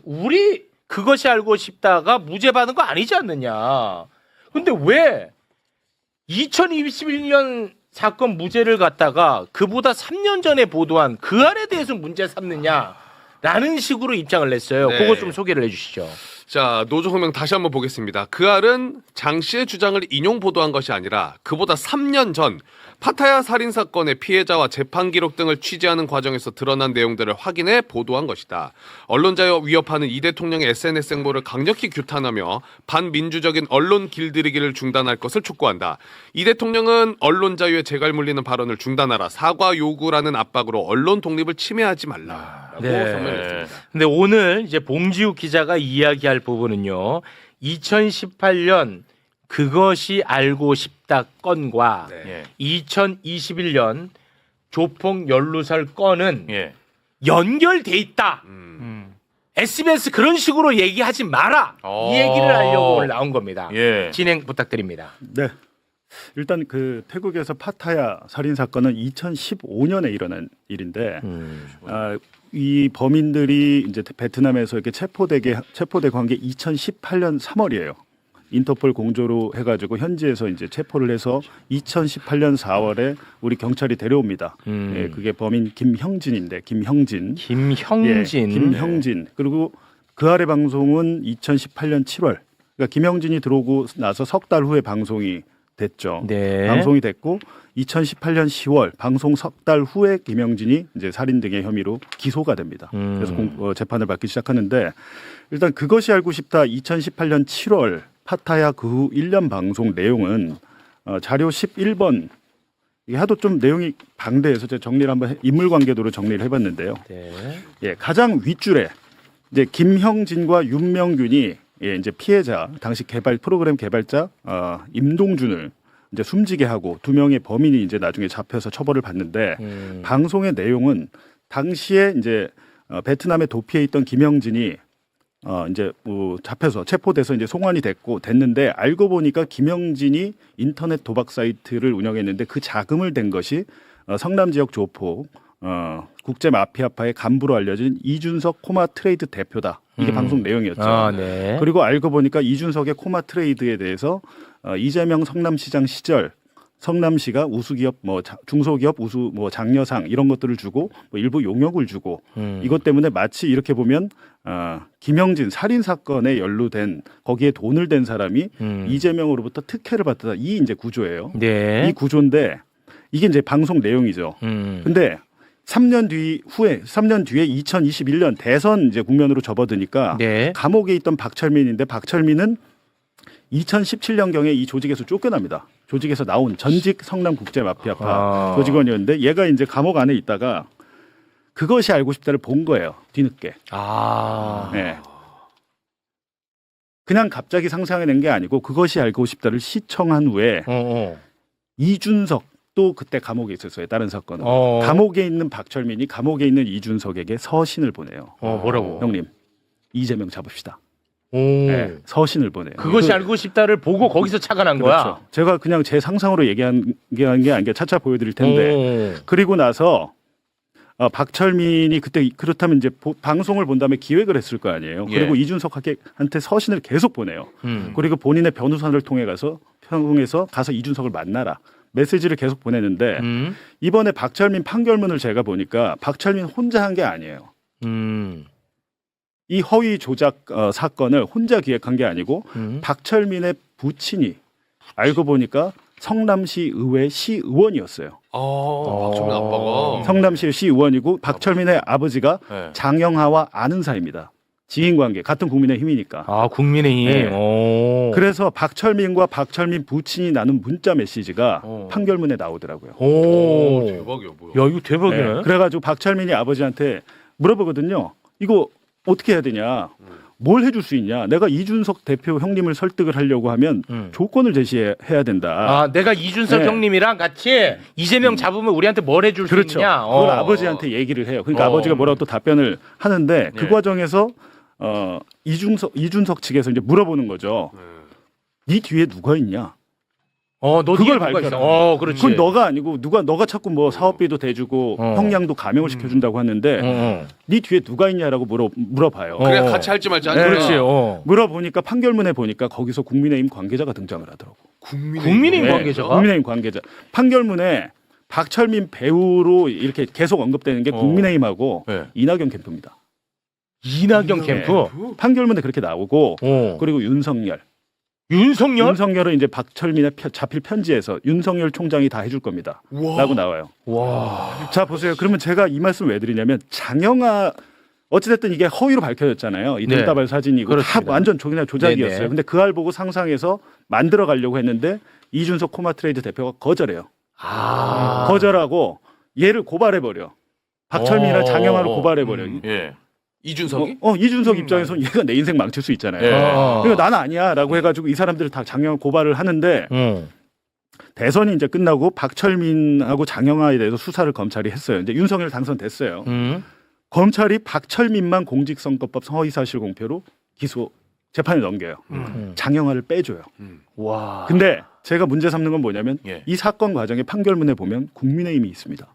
우리 그것이 알고 싶다가 무죄 받은 거 아니지 않느냐. 근데 왜 2021년 사건 무죄를 갖다가 그보다 3년 전에 보도한 그 안에 대해서 문제 삼느냐라는 식으로 입장을 냈어요. 네. 그거 좀 소개를 해주시죠. 자, 노조호명 다시 한번 보겠습니다. 그 알은 장 씨의 주장을 인용 보도한 것이 아니라 그보다 3년 전 파타야 살인사건의 피해자와 재판 기록 등을 취재하는 과정에서 드러난 내용들을 확인해 보도한 것이다. 언론자유 위협하는 이 대통령의 SNS 행보를 강력히 규탄하며 반민주적인 언론 길들이기를 중단할 것을 촉구한다. 이 대통령은 언론 자유에 재갈 물리는 발언을 중단하라. 사과 요구라는 압박으로 언론 독립을 침해하지 말라라고 선언했습니다. 근데 오늘 이제 봉지욱 기자가 이야기할 부분은요. 2018년 그것이 알고 싶다 건과 네. 2021년 조폭 연루설 건은 예. 연결돼 있다. SBS 그런 식으로 얘기하지 마라. 이 얘기를 하려고 오늘 나온 겁니다. 예. 진행 부탁드립니다. 네. 일단 그 태국에서 파타야 살인 사건은 2015년에 일어난 일인데 이 범인들이 이제 베트남에서 이렇게 체포되고 한 게 2018년 3월이에요. 인터폴 공조로 해가지고 현지에서 이제 체포를 해서 2018년 4월에 우리 경찰이 데려옵니다. 예, 그게 범인 김형진인데 김형진. 예, 김형진. 그리고 그 아래 방송은 2018년 7월. 그러니까 김형진이 들어오고 나서 석 달 후에 방송이 됐죠. 네. 방송이 됐고 2018년 10월 방송 석 달 후에 김형진이 이제 살인 등의 혐의로 기소가 됩니다. 그래서 재판을 받기 시작하는데 일단 그것이 알고 싶다 2018년 7월 파타야 그 후 1년 방송 내용은 자료 11번 이게 하도 좀 내용이 방대해서 제가 정리를 한번 인물관계도로 정리를 해봤는데요. 네. 예, 가장 윗줄에 이제 김형진과 윤명균이 예, 이제 피해자 당시 프로그램 개발자 임동준을 이제 숨지게 하고 두 명의 범인이 이제 나중에 잡혀서 처벌을 받는데 방송의 내용은 당시에 이제 베트남에 도피해 있던 김형진이 이제 잡혀서 체포돼서 이제 송환이 됐는데 알고 보니까 김형진이 인터넷 도박 사이트를 운영했는데 그 자금을 댄 것이 성남 지역 조폭 국제 마피아파의 간부로 알려진 이준석 코마 트레이드 대표다. 이게 방송 내용이었죠. 아, 네. 그리고 알고 보니까 이준석의 코마 트레이드에 대해서 이재명 성남시장 시절 성남시가 우수기업 중소기업 우수 장려상 이런 것들을 주고 일부 용역을 주고 이것 때문에 마치 이렇게 보면 김형진 살인 사건에 연루된 거기에 돈을 댄 사람이 이재명으로부터 특혜를 받다 이 이제 구조예요. 네. 이 구조인데 이게 이제 방송 내용이죠. 근데 3년 뒤에 2021년 대선 이제 국면으로 접어드니까 네. 감옥에 있던 박철민인데 박철민은 2017년경에 이 조직에서 쫓겨납니다. 조직에서 나온 전직 성남 국제 마피아파 조직원이었는데 얘가 이제 감옥 안에 있다가 그것이 알고 싶다를 본 거예요. 뒤늦게. 네. 그냥 갑자기 상상해낸 게 아니고 그것이 알고 싶다를 시청한 후에 이준석 또 그때 감옥에 있었어요. 다른 사건은. 감옥에 있는 박철민이 감옥에 있는 이준석에게 서신을 보내요. 뭐라고? 형님, 이재명 잡읍시다. 오. 네, 서신을 보내요. 그것이 알고 싶다를 보고 거기서 착안한 거야. 그렇죠. 제가 그냥 제 상상으로 얘기한 게 아니라 차차 보여드릴 텐데. 그리고 나서 박철민이 그때 그렇다면 이제 방송을 본 다음에 기획을 했을 거 아니에요. 예. 그리고 이준석한테 서신을 계속 보내요. 그리고 본인의 변호사를 통해서 가서 이준석을 만나라. 메시지를 계속 보내는데 이번에 박철민 판결문을 제가 보니까 박철민 혼자 한 게 아니에요. 이 허위 조작 사건을 혼자 기획한 게 아니고 박철민의 부친이 알고 보니까 성남시 의회 시의원이었어요. 박철민 아빠가 성남시 시의원이고 박철민의 아버지가 네. 장영하와 아는 사이입니다. 지인관계 같은 국민의힘이니까. 아, 국민의힘. 네. 오. 그래서 박철민과 박철민 부친이 나눈 문자 메시지가 판결문에 나오더라고요. 오. 대박이야 뭐야. 야, 이거 대박이네. 네. 그래가지고 박철민이 아버지한테 물어보거든요. 이거 어떻게 해야 되냐? 뭘 해줄 수 있냐? 내가 이준석 대표 형님을 설득을 하려고 하면 조건을 제시해야 된다. 아, 내가 이준석 네. 형님이랑 같이 이재명 잡으면 우리한테 뭘 해줄 그렇죠. 수 있냐? 그걸 아버지한테 얘기를 해요. 그러니까 아버지가 뭐라고 또 답변을 하는데 그 과정에서 이준석 측에서 이제 물어보는 거죠. 네 뒤에 누가 있냐? 너 그걸 뒤에 누가 밝혀라. 있어? 그렇지. 그건 너가 아니고 너가 자꾸 뭐 사업비도 대주고 형량도 감형을 시켜준다고 하는데 네 뒤에 누가 있냐라고 물어봐요. 그래 같이 할지 말지 하니까. 그렇지. 물어보니까 판결문에 보니까 거기서 국민의힘 관계자가 등장을 하더라고. 국민의힘 관계자가? 국민의힘 관계자. 판결문에 박철민 배우로 이렇게 계속 언급되는 게 국민의힘하고 네. 이낙연 캠프입니다. 이낙연 캠프. 판결문에 그렇게 나오고 그리고 윤석열. 윤석열은 이제 박철민의 자필 편지에서 윤석열 총장이 다 해줄 겁니다. 라고 나와요. 와. 자 보세요. 그러면 제가 이 말씀 왜 드리냐면 장영하 어찌됐든 이게 허위로 밝혀졌잖아요. 이 네. 등다발 사진이고 다 그렇습니다. 완전 조작이었어요. 네네. 근데 그 알 보고 상상해서 만들어 가려고 했는데 이준석 코마트레이드 대표가 거절해요. 거절하고 얘를 고발해버려. 박철민이나 장영하를 고발해버려. 예. 이준석이? 이준석 입장에서는 얘가 내 인생 망칠 수 있잖아요. 예. 그러니까 나는 아니야라고 해가지고 이 사람들을 다 장영하 고발을 하는데 대선이 이제 끝나고 박철민하고 장영하에 대해서 수사를 검찰이 했어요. 이제 윤석열 당선됐어요. 검찰이 박철민만 공직선거법 허위사실 공표로 기소 재판에 넘겨요. 장영하를 빼줘요. 와. 근데 제가 문제 삼는 건 뭐냐면 예. 이 사건 과정의 판결문에 보면 국민의힘이 있습니다.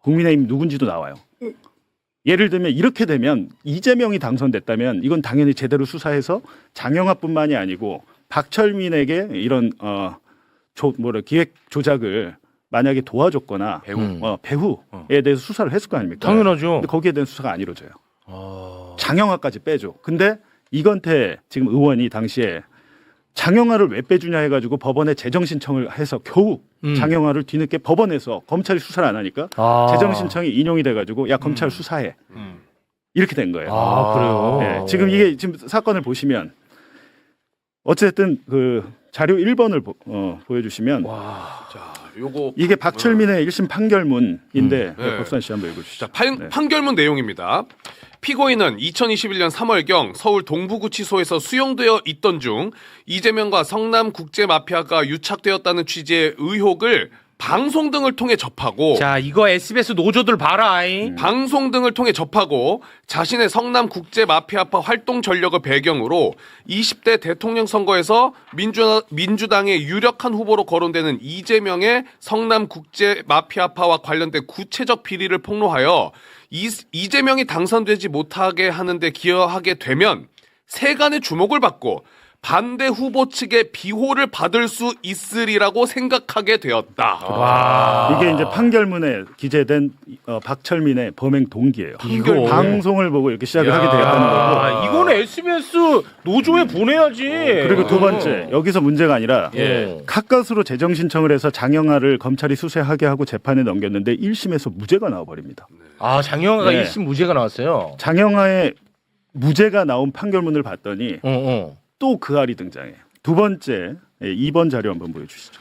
국민의힘 누군지도 나와요. 예를 들면 이렇게 되면 이재명이 당선됐다면 이건 당연히 제대로 수사해서 장영하뿐만이 아니고 박철민에게 이런 기획 조작을 만약에 도와줬거나 배후에 대해서 수사를 했을 거 아닙니까? 당연하죠. 근데 거기에 대한 수사가 안 이루어져요. 장영하까지 빼줘. 근데 이건태 지금 의원이 당시에 장영하를 왜 빼주냐 해가지고 법원에 재정 신청을 해서 겨우 장영하를 뒤늦게 법원에서 검찰이 수사를 안 하니까 재정 신청이 인용이 돼가지고 야 검찰 수사해 이렇게 된 거예요. 그래요. 네, 지금 사건을 보시면 어쨌든 그 자료 1번을 보여주시면 자, 요거 이게 박철민의 1심 판결문인데 네. 박수환 씨 한번 읽어주시죠. 자, 판결문 내용입니다. 피고인은 2021년 3월경 서울 동부구치소에서 수용되어 있던 중 이재명과 성남국제마피아가 유착되었다는 취지의 의혹을 방송 등을 통해 접하고 자, 이거 SBS 노조들 봐라. 방송 등을 통해 접하고 자신의 성남국제마피아파 활동 전력을 배경으로 20대 대통령 선거에서 민주당의 유력한 후보로 거론되는 이재명의 성남국제마피아파와 관련된 구체적 비리를 폭로하여 이재명이 당선되지 못하게 하는데 기여하게 되면 세간의 주목을 받고 반대 후보 측의 비호를 받을 수 있으리라고 생각하게 되었다. 와. 이게 이제 판결문에 기재된 박철민의 범행 동기예요. 이거. 방송을 보고 이렇게 시작을 하게 되었다는 거고. 이거는 SBS 노조에 보내야지. 그리고 두 번째 여기서 문제가 아니라 가까스로 재정 신청을 해서 장영하를 검찰이 수사하게 하고 재판에 넘겼는데 1심에서 무죄가 나와버립니다. 장영하가 네. 1심 무죄가 나왔어요. 장영하의 무죄가 나온 판결문을 봤더니 또 그 알이 등장해요. 두 번째 2번 자료 한번 보여주시죠.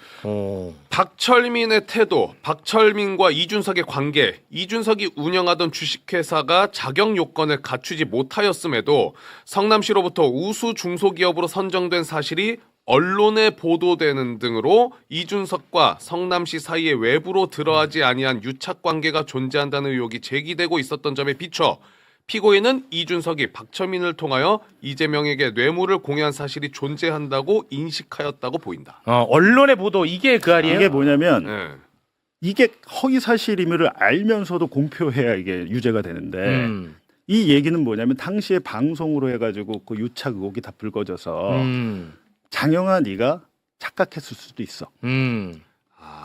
박철민의 태도, 박철민과 이준석의 관계, 이준석이 운영하던 주식회사가 자격 요건을 갖추지 못하였음에도 성남시로부터 우수 중소기업으로 선정된 사실이 언론에 보도되는 등으로 이준석과 성남시 사이에 외부로 드러나지 아니한 유착관계가 존재한다는 의혹이 제기되고 있었던 점에 비춰 피고인은 이준석이 박철민을 통하여 이재명에게 뇌물을 공유한 사실이 존재한다고 인식하였다고 보인다. 언론의 보도 이게 그 알이에요? 이게 뭐냐면 네. 이게 허위 사실임을 알면서도 공표해야 이게 유죄가 되는데 이 얘기는 뭐냐면 당시에 방송으로 해가지고 그 유착 의혹이 다 불거져서 장영하 네가 착각했을 수도 있어.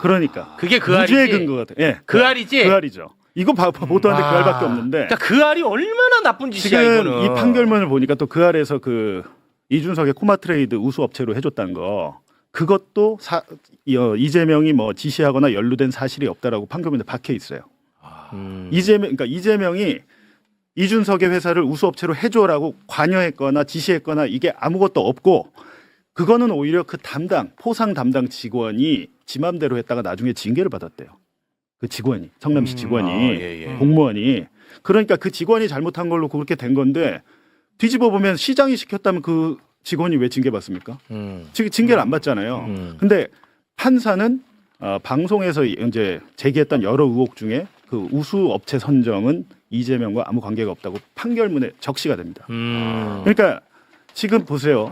그러니까 그게 그 무죄의 알이지. 근거가 돼. 예, 그 알이지. 그 알이죠. 이거 보도하는데 그 알밖에 없는데. 그러니까 그 알이 얼마나 나쁜 짓이야 지금 이거는. 이 판결문을 보니까 또 그 알에서 그 이준석의 코마트레이드 우수 업체로 해줬다는 거 그것도 이재명이 뭐 지시하거나 연루된 사실이 없다라고 판결문에 박혀 있어요. 이재명이 이준석의 회사를 우수 업체로 해줘라고 관여했거나 지시했거나 이게 아무것도 없고 그거는 오히려 그 포상 담당 직원이 지 맘대로 했다가 나중에 징계를 받았대요. 그 직원이 성남시 직원이 공무원이 그러니까 그 직원이 잘못한 걸로 그렇게 된 건데 뒤집어 보면 시장이 시켰다면 그 직원이 왜 징계받습니까? 징계를 안 받잖아요. 근데 판사는 방송에서 이제 제기했던 여러 의혹 중에 그 우수 업체 선정은 이재명과 아무 관계가 없다고 판결문에 적시가 됩니다. 그러니까 지금 보세요.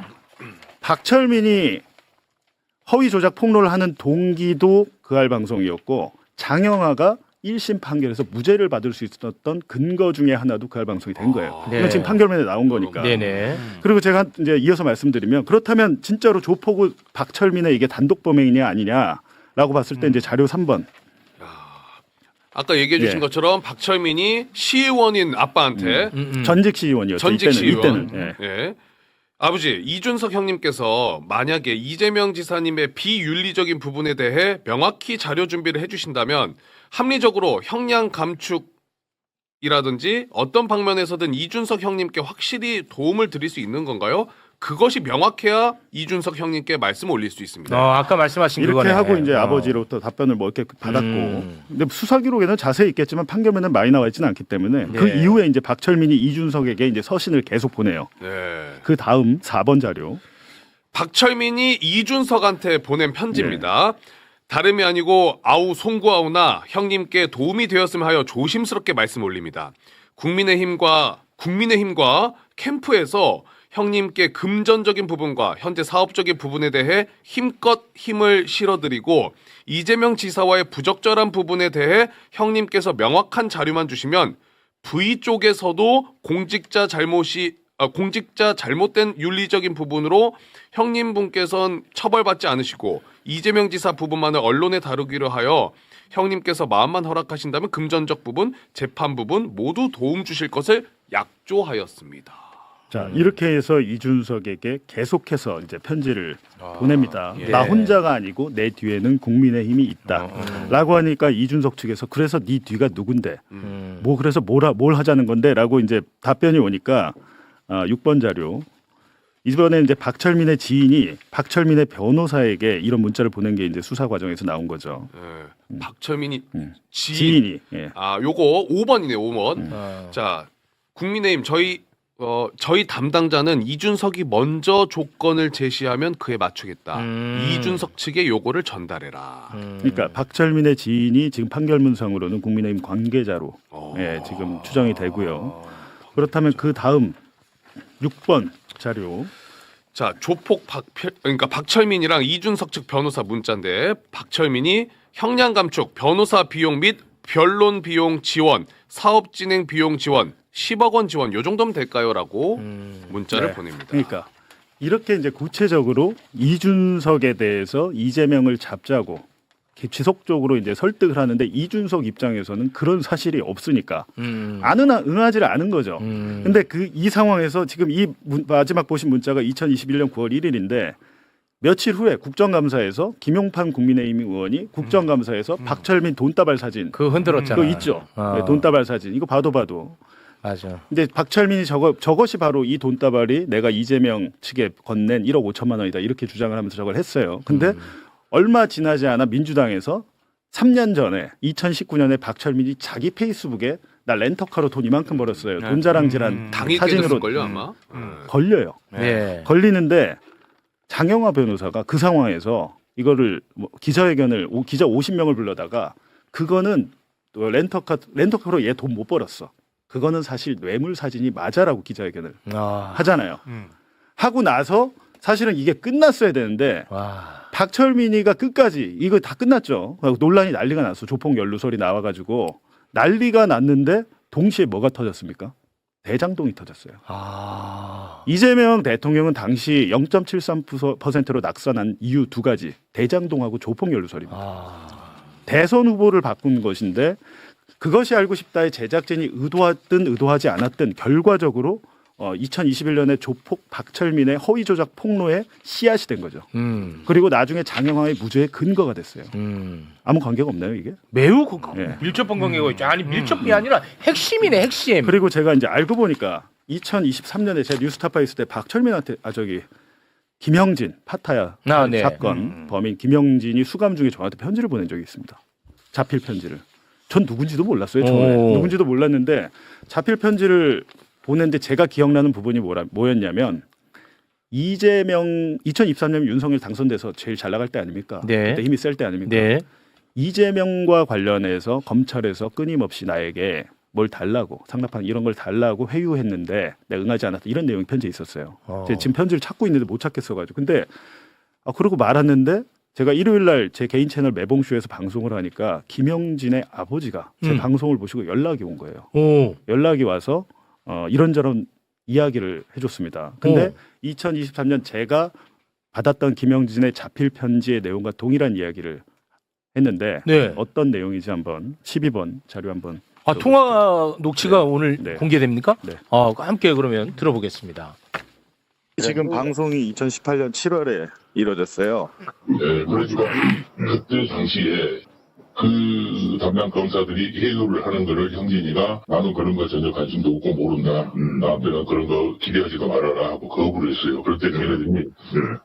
박철민이 허위 조작 폭로를 하는 동기도 그알 방송이었고 장영하가 1심 판결에서 무죄를 받을 수 있었던 근거 중에 하나도 그알 방송이 된 거예요. 네. 이건 지금 판결문에 나온 거니까. 네네. 그리고 제가 이제 이어서 말씀드리면 그렇다면 진짜로 조폭우 박철민의 이게 단독 범행이냐 아니냐라고 봤을 때 이제 자료 3번. 아까 얘기해 주신 예. 것처럼 박철민이 시의원인 아빠한테 전직 시의원이었죠. 전직 시의원. 이때는. 예. 예. 아버지 이준석 형님께서 만약에 이재명 지사님의 비윤리적인 부분에 대해 명확히 자료 준비를 해주신다면 합리적으로 형량 감축이라든지 어떤 방면에서든 이준석 형님께 확실히 도움을 드릴 수 있는 건가요? 그것이 명확해야 이준석 형님께 말씀을 올릴 수 있습니다. 아까 말씀하신 이렇게 그거네. 하고 이제 아버지로부터 답변을 뭐 이렇게 받았고, 근데 수사 기록에는 자세히 있겠지만 판결문은 많이 나와 있지는 않기 때문에 그 네. 이후에 이제 박철민이 이준석에게 이제 서신을 계속 보내요. 네. 그 다음 4번 자료. 박철민이 이준석한테 보낸 편지입니다. 다름이 아니고 아우 송구아우나 형님께 도움이 되었으면 하여 조심스럽게 말씀 올립니다. 국민의힘과 캠프에서 형님께 금전적인 부분과 현재 사업적인 부분에 대해 힘껏 힘을 실어드리고 이재명 지사와의 부적절한 부분에 대해 형님께서 명확한 자료만 주시면 V 쪽에서도 공직자 잘못된 윤리적인 부분으로 형님분께서는 처벌받지 않으시고 이재명 지사 부분만을 언론에 다루기로 하여 형님께서 마음만 허락하신다면 금전적 부분, 재판 부분 모두 도움 주실 것을 약조하였습니다. 자, 이렇게 해서 이준석에게 계속해서 이제 편지를 보냅니다. 예. 나 혼자가 아니고 내 뒤에는 국민의힘이 있다라고 하니까 이준석 측에서 그래서 네 뒤가 누군데? 뭐 그래서 뭘 하자는 건데?라고 이제 답변이 오니까 6번 자료. 이번에 이제 박철민의 지인이 박철민의 변호사에게 이런 문자를 보낸 게 이제 수사 과정에서 나온 거죠. 네. 박철민이 지인이. 예. 요거 5번이네요. 5번. 자, 국민의힘 저희 담당자는 이준석이 먼저 조건을 제시하면 그에 맞추겠다. 이준석 측에 요거를 전달해라. 그러니까 박철민의 지인이 지금 판결문상으로는 국민의힘 관계자로 지금 추정이 되고요. 그렇다면 그 다음 6번 자료. 자, 그러니까 박철민이랑 이준석 측 변호사 문자인데 박철민이 형량 감축, 변호사 비용 및 변론 비용 지원, 사업 진행 비용 지원 10억 원 지원 요 정도면 될까요?라고 문자를 네. 보냅니다. 그러니까 이렇게 이제 구체적으로 이준석에 대해서 이재명을 잡자고 지속적으로 이제 설득을 하는데 이준석 입장에서는 그런 사실이 없으니까 응하지를 않은 거죠. 근데 이 상황에서 지금 마지막 보신 문자가 2021년 9월 1일인데 며칠 후에 국정감사에서 김용판 국민의힘 의원이 국정감사에서 박철민 돈다발 사진 그거 흔들었잖아. 그거 있죠. 네, 돈다발 사진 이거 봐도. 맞아. 근데 박철민이 저것이 바로 이 돈다발이 내가 이재명 측에 건넨 1억 5천만 원이다 이렇게 주장을 하면서 저걸 했어요. 근데 얼마 지나지 않아 민주당에서 3년 전에 2019년에 박철민이 자기 페이스북에 나 렌터카로 돈 이만큼 벌었어요. 돈 자랑질한 당이 사진으로 깨졌을걸요 아마. 걸려요. 네. 걸리는데 장영하 변호사가 그 상황에서 이거를 기자회견을 기자 50명을 불러다가 그거는 렌터카로 얘 돈 못 벌었어. 그거는 사실 뇌물 사진이 맞아라고 기자회견을 하잖아요. 하고 나서 사실은 이게 끝났어야 되는데 박철민이가 끝까지 이거 다 끝났죠. 논란이 난리가 났어. 조폭 연루설이 나와가지고 난리가 났는데 동시에 뭐가 터졌습니까? 대장동이 터졌어요. 이재명 대통령은 당시 0.73%로 낙선한 이유 두 가지. 대장동하고 조폭 연루설입니다. 대선 후보를 바꾼 것인데 그것이 알고 싶다의 제작진이 의도하든 의도하지 않았든 결과적으로 2021년에 조폭 박철민의 허위 조작 폭로에 씨앗이 된 거죠. 그리고 나중에 장영하의 무죄의 근거가 됐어요. 아무 관계가 없나요 이게? 매우 예. 밀접한 관계가 있죠. 아니 밀접이 아니라 핵심이네 핵심. 그리고 제가 이제 알고 보니까 2023년에 제가 뉴스타파 있을 때 박철민한테 김형진 파타야 네. 사건 범인 김형진이 수감 중에 저한테 편지를 보낸 적이 있습니다. 자필 편지를. 전 누군지도 몰랐어요. 처음에. 누군지도 몰랐는데 자필 편지를 보냈는데 제가 기억나는 부분이 뭐였냐면 이재명 2023년 윤석열 당선돼서 제일 잘 나갈 때 아닙니까? 네. 그때 힘이 셀 때 아닙니까? 네. 이재명과 관련해서 검찰에서 끊임없이 나에게 뭘 달라고 상납한 이런 걸 달라고 회유했는데 내가 응하지 않았다 이런 내용이 편지에 있었어요. 제가 지금 편지를 찾고 있는데 못 찾겠어가지고 근데 그러고 말았는데 제가 일요일 날 제 개인 채널 매봉쇼에서 방송을 하니까 김영진의 아버지가 제 방송을 보시고 연락이 온 거예요. 오. 연락이 와서 이런저런 이야기를 해줬습니다. 근데 2023년 제가 받았던 김영진의 자필 편지의 내용과 동일한 이야기를 했는데 네. 어떤 내용인지 한번 12번 자료 한번 아, 통화 녹취가 오늘 네. 공개됩니까? 네. 함께 그러면 들어보겠습니다. 지금 방송이 2018년 7월에 이루어졌어요. 네, 그러니까 그때 당시에 그 담당 검사들이 해고를 하는 거를 형진이가 나는 그런 거 전혀 관심도 없고 모른다. 나한테는 그런 거 기대하지도 말아라 하고 거부를 했어요. 그럴 때 걔네들이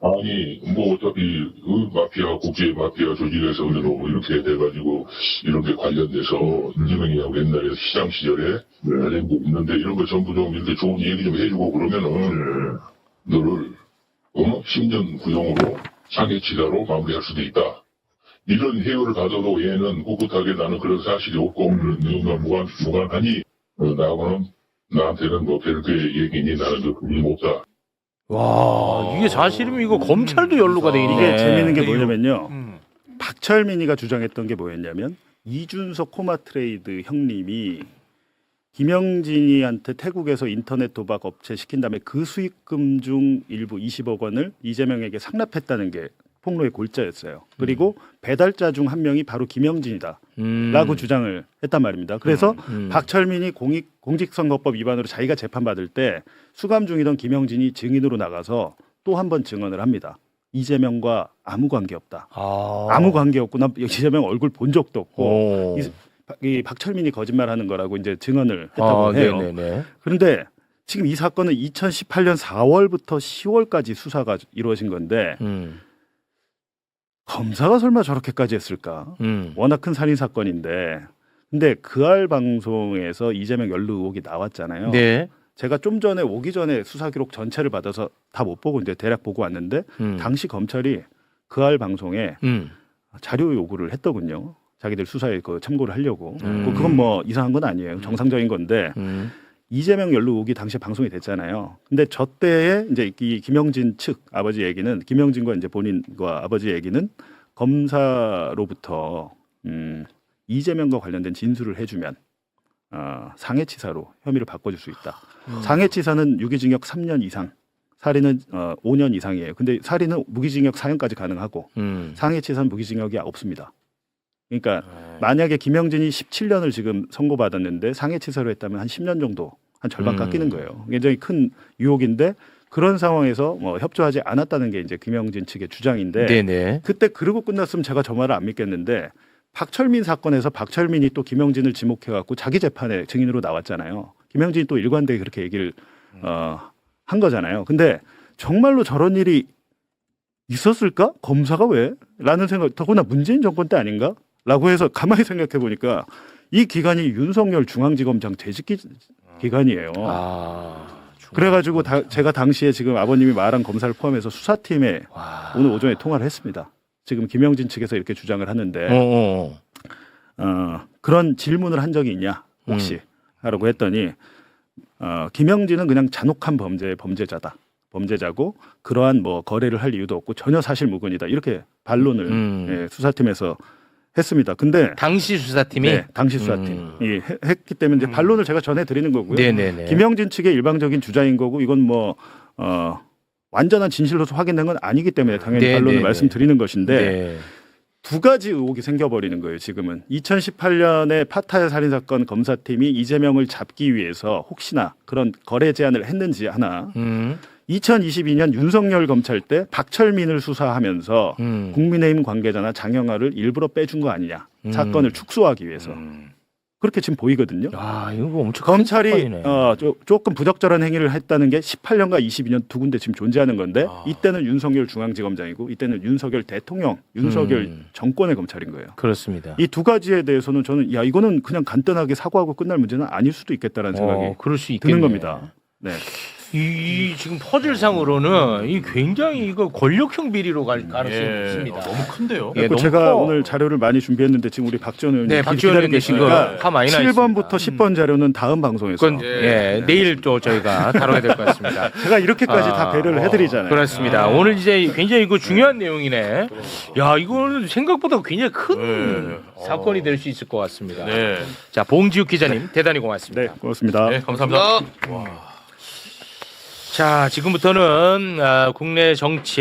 아니 뭐 어차피 마피아 국제 마피아 조직에서 그래도 이렇게 돼가지고 이런 게 관련돼서 이재명이하고 옛날에 시장 시절에 관련도 있는데 이런 거 전부 좀 이렇게 좋은 얘기 좀 해주고 그러면은 너를 10년 구형으로 상해치사로 마무리할 수도 있다. 이런 해유를 가져도 얘는 꿋꿋하게 나는 그런 사실이 없고 그런 내용과 무관하니 나한테는 뭐 별개의 얘기니 나는 그 관심 없다. 와, 이게 사실이면 이거 검찰도 연루가 돼 있네. 이게 재밌는 게 뭐냐면요. 음. 박철민이가 주장했던 게 뭐였냐면 이준석 코마트레이드 형님이 김영진이한테 태국에서 인터넷 도박 업체 시킨 다음에 그 수익금 중 일부 20억 원을 이재명에게 상납했다는 게 폭로의 골자였어요. 그리고 배달자 중 한 명이 바로 김영진이다라고 주장을 했단 말입니다. 그래서 박철민이 공직선거법 위반으로 자기가 재판받을 때 수감 중이던 김영진이 증인으로 나가서 또 한 번 증언을 합니다. 이재명과 아무 관계 없다. 아무 관계 없고 나 이재명 얼굴 본 적도 없고 이 박철민이 거짓말하는 거라고 이제 증언을 했다고 해요. 네네네. 그런데 지금 이 사건은 2018년 4월부터 10월까지 수사가 이루어진 건데 검사가 설마 저렇게까지 했을까? 워낙 큰 살인 사건인데. 근데 그알 방송에서 이재명 연루 의혹이 나왔잖아요. 네. 제가 좀 전에 오기 전에 수사 기록 전체를 받아서 다 못 보고 이제 대략 보고 왔는데 당시 검찰이 그알 방송에 자료 요구를 했더군요. 자기들 수사에 그 참고를 하려고. 그건 뭐 이상한 건 아니에요. 정상적인 건데 이재명 연루 의혹이 당시에 방송이 됐잖아요. 근데 저 때에 이제 이 김영진 측 아버지 얘기는 김영진과 이제 본인과 아버지 얘기는 검사로부터 이재명과 관련된 진술을 해주면 상해치사로 혐의를 바꿔줄 수 있다. 상해치사는 유기징역 3년 이상, 살인은 5년 이상이에요. 근데 살인은 무기징역 4년까지 가능하고 상해치사는 무기징역이 없습니다. 그러니까 만약에 김영진이 17년을 지금 선고받았는데 상해치사로 했다면 한 10년 정도, 한 절반 깎이는 거예요. 굉장히 큰 유혹인데 그런 상황에서 뭐 협조하지 않았다는 게 이제 김영진 측의 주장인데 네네. 그때 그러고 끝났으면 제가 저 말을 안 믿겠는데 박철민 사건에서 박철민이 또 김영진을 지목해갖고 자기 재판에 증인으로 나왔잖아요. 김영진이 또 일관되게 그렇게 얘기를 한 거잖아요. 근데 정말로 저런 일이 있었을까? 검사가 왜? 라는 생각, 더구나 문재인 정권 때 아닌가? 라고 해서 가만히 생각해 보니까 이 기간이 윤석열 중앙지검장 재직 기간이에요. 그래가지고 제가 당시에 지금 아버님이 말한 검사를 포함해서 수사팀에 오늘 오전에 통화를 했습니다. 지금 김영진 측에서 이렇게 주장을 하는데 그런 질문을 한 적이 있냐 혹시 하라고 했더니 김영진은 그냥 잔혹한 범죄자고 그러한 뭐 거래를 할 이유도 없고 전혀 사실무근이다 이렇게 반론을 수사팀에서 했습니다. 근데 당시 수사팀이 네, 당시 수사팀이 했기 때문에 이제 반론을 제가 전해드리는 거고요. 네네네. 김영진 측의 일방적인 주장인 거고 이건 뭐 완전한 진실로서 확인된 건 아니기 때문에 당연히 네네네. 반론을 말씀드리는 것인데 네. 두 가지 의혹이 생겨버리는 거예요. 지금은 2018년에 파타야 살인사건 검사팀이 이재명을 잡기 위해서 혹시나 그런 거래 제안을 했는지 하나 2022년 윤석열 검찰 때 박철민을 수사하면서 국민의힘 관계자나 장영하를 일부러 빼준 거 아니냐 사건을 축소하기 위해서 그렇게 지금 보이거든요. 아, 이거 엄청 검찰이 큰 사건이네. 조금 부적절한 행위를 했다는 게 18년과 22년 두 군데 지금 존재하는 건데 이때는 윤석열 중앙지검장이고 이때는 윤석열 대통령, 윤석열 정권의 검찰인 거예요. 그렇습니다. 이 두 가지에 대해서는 저는 야 이거는 그냥 간단하게 사과하고 끝날 문제는 아닐 수도 있겠다라는 생각이 그럴 수 있겠네. 드는 겁니다. 네. 이 지금 퍼즐상으로는 이 굉장히 이거 권력형 비리로 갈 가능성이 있습니다. 너무 큰데요. 예, 그리고 너무 제가 커. 오늘 자료를 많이 준비했는데 지금 우리 박지원 의원님 네, 박지원 기다리고 의원님 계시니까 화 많이 나 7번부터 10번 자료는 다음 방송에서 그건 내일 또 저희가 다뤄야 될 것 같습니다. 제가 이렇게까지 다 배려를 해드리잖아요. 그렇습니다. 오늘 이제 굉장히 이거 중요한 내용이네. 야, 이거는 생각보다 굉장히 큰 사건이 될 수 있을 것 같습니다. 네. 자, 봉지욱 기자님 대단히 고맙습니다. 네, 고맙습니다. 네, 감사합니다. 감사합니다. 자, 지금부터는 국내 정치